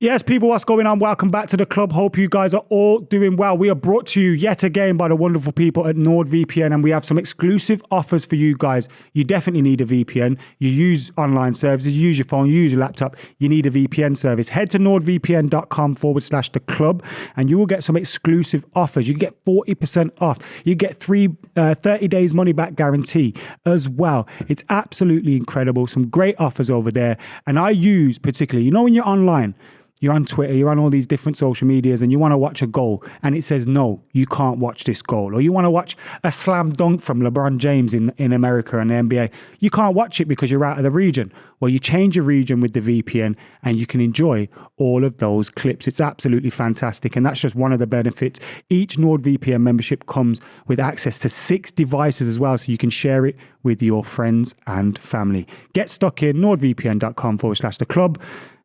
Yes, people, what's going on? Welcome back to the club. Hope you guys are all doing well. We are brought to you yet again by the wonderful people at NordVPN, and we have some exclusive offers for you guys. You definitely need a VPN. You use online services, you use your phone, you use your laptop, you need a VPN service. Head to nordvpn.com/the club, and you will get some exclusive offers. You can get 40% off. You get 30 days money back guarantee as well. It's absolutely incredible. Some great offers over there. And I use particularly, you know, when you're online, you're on Twitter, you're on all these different social medias, and you want to watch a goal, and it says, no, you can't watch this goal. Or you want to watch a slam dunk from LeBron James in America and the NBA. You can't watch it because you're out of the region. Well, you change your region with the VPN, and you can enjoy all of those clips. It's absolutely fantastic, and that's just one of the benefits. Each NordVPN membership comes with access to 6 devices as well, so you can share it with your friends and family. Get stuck in nordvpn.com/the club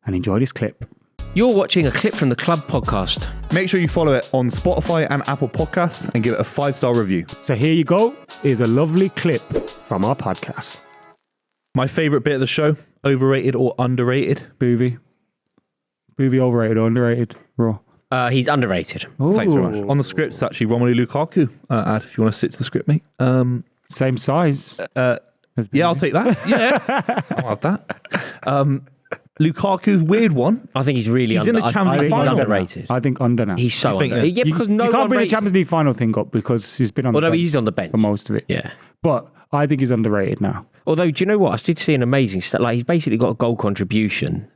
and enjoy this clip. You're watching a clip from the Club podcast. Make sure you follow it on Spotify and Apple Podcasts and give it a 5-star review. So here you go. Here's a lovely clip from our podcast. My favourite bit of the show, overrated or underrated? Buvey. Buvey, overrated or underrated? Raw. He's underrated. Ooh. Thanks very much. On the script, it's actually Romelu Lukaku. Ad, if you want to sit to the script, mate. Same size. Yeah, I'll take that. Yeah, I'll have that. Lukaku, weird one. I think he's really He's in the Champions League he's final. underrated. I think under now. He's so think, underrated. Yeah, because no you one can't bring the rates Champions League final thing up because he's been on Although the bench he's on the bench for most of it. Yeah. But I think he's underrated now. Although, do you know what? I did see an amazing stat. Like, he's basically got a goal contribution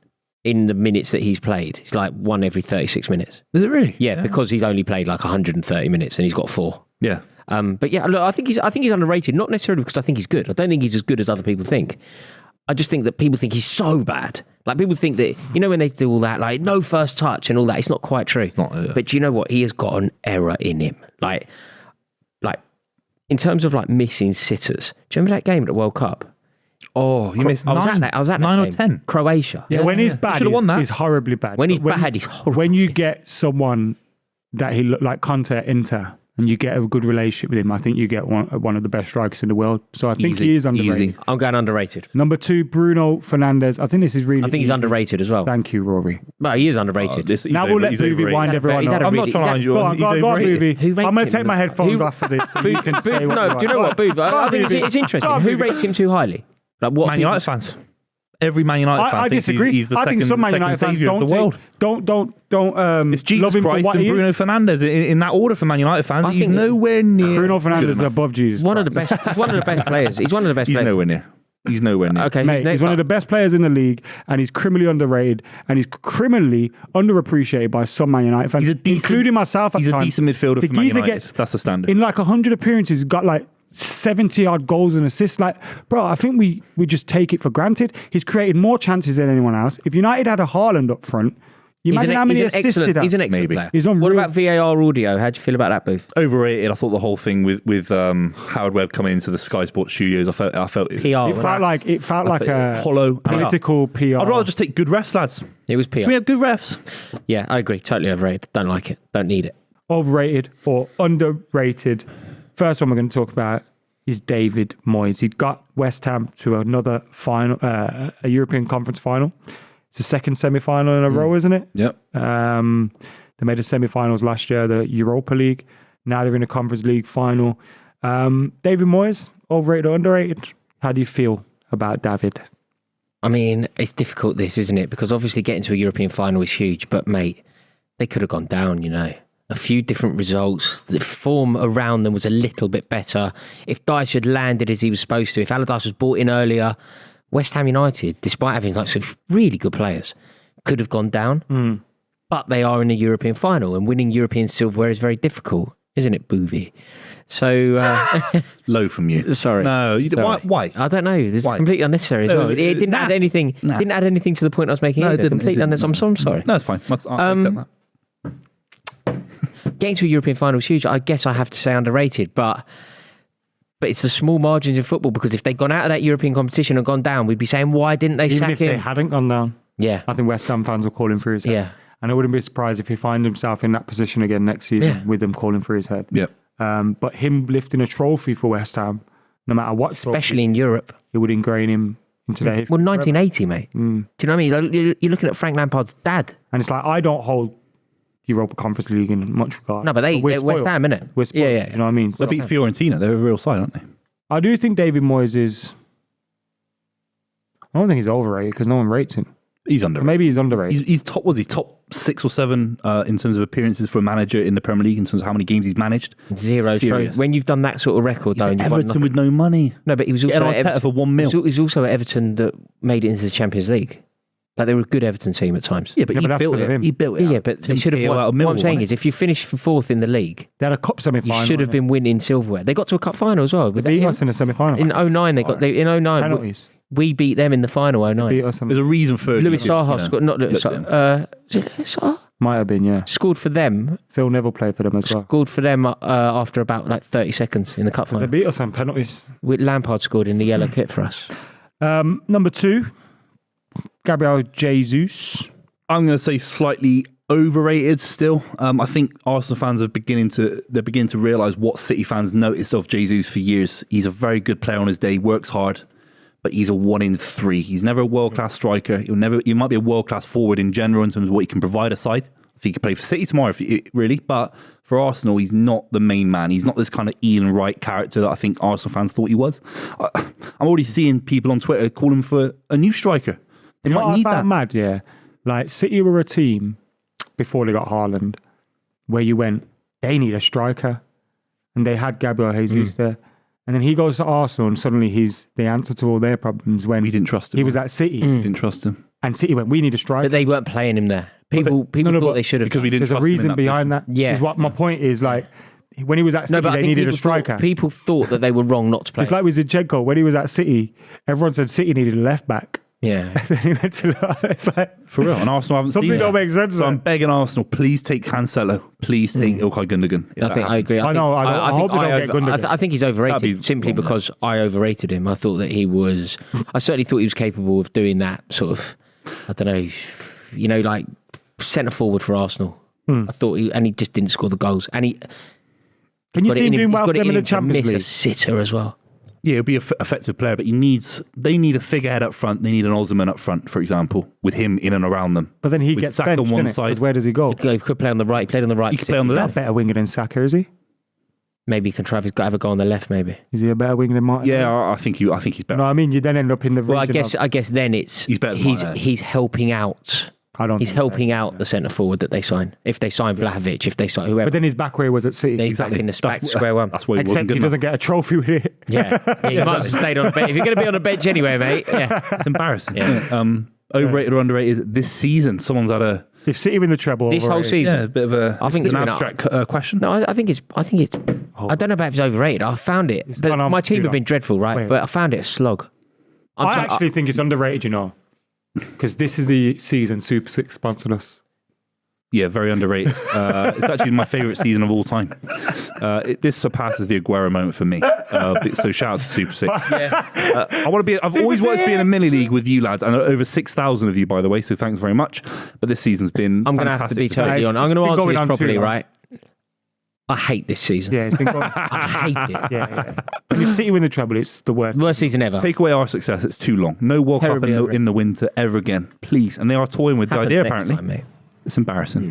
in the minutes that he's played. It's like 1 every 36 minutes. Is it really? Yeah, because he's only played like 130 minutes and he's got 4. Yeah. But yeah, look, I think he's underrated. Not necessarily because I think he's good. I don't think he's as good as other people think. I just think that people think he's so bad. Like, people think that, you know, when they do all that, like, no first touch and all that, it's not quite true. It's not. But do you know what? He has got an error in him. Like, in terms of, like, missing sitters. Do you remember that game at the World Cup? Oh, you missed 9. I was at that 9 or game. 10. Croatia. Yeah, when he's bad, should have won that. he's horribly bad. When he's But bad, he's horrible. When you get someone that he looked like Conte at Inter, and you get a good relationship with him, I think you get one of the best strikers in the world. So I think he is underrated. Easy. I'm going underrated. Number 2, Bruno Fernandes. I think this is really I think he's easy. underrated as well. Thank you, Rory. But he is underrated. Now we'll let Buvey wind everyone He's had up. a I'm not really- trying to hand you Go on. on, go on, Buvey. Who rates I'm going to him? take my headphones Who- off for this so you can say what No, do you know what, Booth? I think it's interesting. Who rates him too highly? Like, what Man United fans. Every Man United fan I thinks disagree. he's the I think second, some Man second United fans saviour of the world. don't It's Jesus love him Christ for what and he Bruno is. Fernandes in that order for Man United fans. I He's think nowhere near. Bruno Fernandes good is enough. above Jesus. One of the best. He's one of the best players. He's one of the best He's players. nowhere near. He's nowhere near. Okay, Mate, he's one of the best players in the league, and he's criminally underrated, and he's criminally underappreciated by some Man United fans, He's a decent- including myself at He's a times. decent midfielder The for Man geezer United. gets, That's the standard. in like 100 appearances, got like 70-odd goals and assists. Like, bro, I think we just take it for granted. He's created more chances than anyone else. If United had a Haaland up front, you imagine how many assists he'd have. He's an excellent Maybe. player. He's unreal. What about VAR audio? How do you feel about that, Booth? Overrated. I thought the whole thing with Howard Webb coming into the Sky Sports studios, I felt PR. It felt like a hollow, political PR. I'd rather just take good refs, lads. It was PR. Can we have good refs? Yeah, I agree. Totally overrated. Don't like it. Don't need it. Overrated or underrated. First one we're going to talk about is David Moyes. He got West Ham to another final, a European Conference final. It's the second semi-final in a row, isn't it? Yep. They made the semi-finals last year, the Europa League. Now they're in the Conference League final. David Moyes, overrated or underrated? How do you feel about David? I mean, it's difficult, this, isn't it? Because obviously getting to a European final is huge. But, mate, they could have gone down, you know. A few different results. The form around them was a little bit better. If Dyche had landed as he was supposed to, if Allardyce was brought in earlier, West Ham United, despite having like some really good players, could have gone down. But they are in a European final, and winning European silverware is very difficult, isn't it, Buvey? So Low from you. sorry. No, Sorry. why? I don't know. This is Why? completely unnecessary as No, well. It didn't add anything. Nah. Didn't add anything to the point I was making. No, it either. didn't. Completely unnecessary. I'm sorry. No, it's fine. I'll accept that. Getting to a European final is huge. I guess I have to say underrated, but it's the small margins in football, because if they'd gone out of that European competition and gone down, we'd be saying, why didn't they Even sack if him? they hadn't gone down, Yeah. I think West Ham fans will call him for his head. Yeah. And I wouldn't be surprised if he finds himself in that position again next season Yeah. with them calling for his head. Yep. But him lifting a trophy for West Ham, no matter what trophy, Especially in Europe. it would ingrain him into their history. Well, 1980, mate. Do you know what I mean? You're looking at Frank Lampard's dad. And it's like, I don't hold Europa Conference League in much regard. No, but they're West spoiled. Ham, innit? We're spoiled, Yeah. you know what I mean? They beat Fiorentina. They're a real side, aren't they? I do think David Moyes is... I don't think he's overrated because no one rates him. He's underrated. Maybe he's underrated. He's top. Was he top 6 or 7 in terms of appearances for a manager in the Premier League in terms of how many games he's managed? Zero. Serious. When you've done that sort of record, though, and you've won Everton nothing. with no money. No, but he was also Getting at Arteta Everton for 1 mil. He was also at Everton that made it into the Champions League. Like, they were a good Everton team at times. Yeah, but Yeah, he but that's built because of it. him. He built it. Yeah, out. but they Tim should have Cahill won. out of What I'm Millwall, saying wasn't is, if you finish for 4th in the league, They had a cup semi-final. you should have been winning silverware. They got to a cup final as well. Was They that beat him? us in the semi-final. In 09, in 09, Penalties. we beat them in the final. Beat 09. us. There's a reason for Louis you know, Saha scored. Not Louis looked at Saha. Is it Louis Saha? Might have been, yeah. Scored for them. Phil Neville played for them as well. Scored for them after about like 30 seconds in the cup They final. beat us on penalties. With Lampard scored in the yellow kit for us. Number 2, Gabriel Jesus. I'm going to say slightly overrated still. I think Arsenal fans are beginning to realise what City fans noticed of Jesus for years. He's a very good player on his day, works hard, but he's a 1 in 3. He's never a world-class striker. He might be a world-class forward in general in terms of what he can provide a side. If he could play for City tomorrow, really. But for Arsenal, he's not the main man. He's not this kind of Ian Wright character that I think Arsenal fans thought he was. I'm already seeing people on Twitter call him for a new striker. They You know might what I need that. found mad, yeah? Like, City were a team before they got Haaland where you went, they need a striker. And they had Gabriel Jesus there. And then he goes to Arsenal and suddenly he's the answer to all their problems when We didn't trust him. he was at City. Didn't trust him. And City went, we need a striker. But they weren't playing him there. People no, thought but they should have. Because we didn't There's a trust him in reason that behind position. that. Yeah. Is what my point is, like, when he was at City, No, but I they think needed a people striker. people thought that they were wrong not to play. It's like with Zinchenko, when he was at City, everyone said City needed a left back. yeah. Then he went to, it's like, For real. And Arsenal haven't something seen don't that. make sense. So I'm man. begging Arsenal, please take Cancelo. Please take Ilkay Gundogan. I think I agree. I know, I hope they don't get Gundogan. I think he's overrated That'd be simply wrong, because I overrated him. I thought that he was. I certainly thought he was capable of doing that sort of. I don't know, like centre forward for Arsenal. I thought he just didn't score the goals. And he. Can you see him doing well for them in the to Champions miss a League? sitter as well. Yeah, he'll be an effective player, but they need a figurehead up front. They need an Osman up front, for example, with him in and around them. But then he With gets Saka benched, on one doesn't it? side. 'Cause where does he go? He could play on the right. He played on the right. He could play on the He's not left. a better winger than Saka, is he? Maybe he can try. He's got to have a go on the left. Maybe. Is he a better winger than Martin? Yeah, I think he's You better. know what I mean? You then end up in the Well, I region guess then it's He's better than Martinez. he's helping out. I don't He's think helping so. out the centre forward that they sign. If they sign Vlahovic, if they sign whoever, But then he's back where he was at City. he's back in the back to square one. That's why he Except wasn't good he enough. doesn't get a trophy with it. Yeah, you might have stayed on the bench. If you're going to be on a bench anyway, mate. Yeah, It's embarrassing. Yeah. Overrated or underrated this season? Someone's had a If City win the treble, this whole overrated. season. a bit of a. I think it's it's an been abstract question. No, I think it's. I don't know about if it's overrated. I found it, but gone on my too team have long. been dreadful, right? Wait. But I found it a slog. I actually think it's underrated, you know, because this is the season Super Six sponsored us. Yeah, very underrated. It's actually my favourite season of all time. This surpasses the Aguero moment for me. So shout out to Super Six. I want to be. I've always wanted to be in a mini league with you lads, and over 6,000 of you, by the way. So thanks very much. But this season's been. I'm going to have to be fantastic totally see. honest. I'm It's going been to answer going this on too properly, long. right? I hate this season. Yeah, it's been going. I hate it. yeah. And if City win the treble, it's the worst. Worst season ever. Take away our success. It's too long. No World Cup Terribly in the overrated. winter ever again, please. And they are toying with the Happens idea. next Apparently, time, mate. it's embarrassing.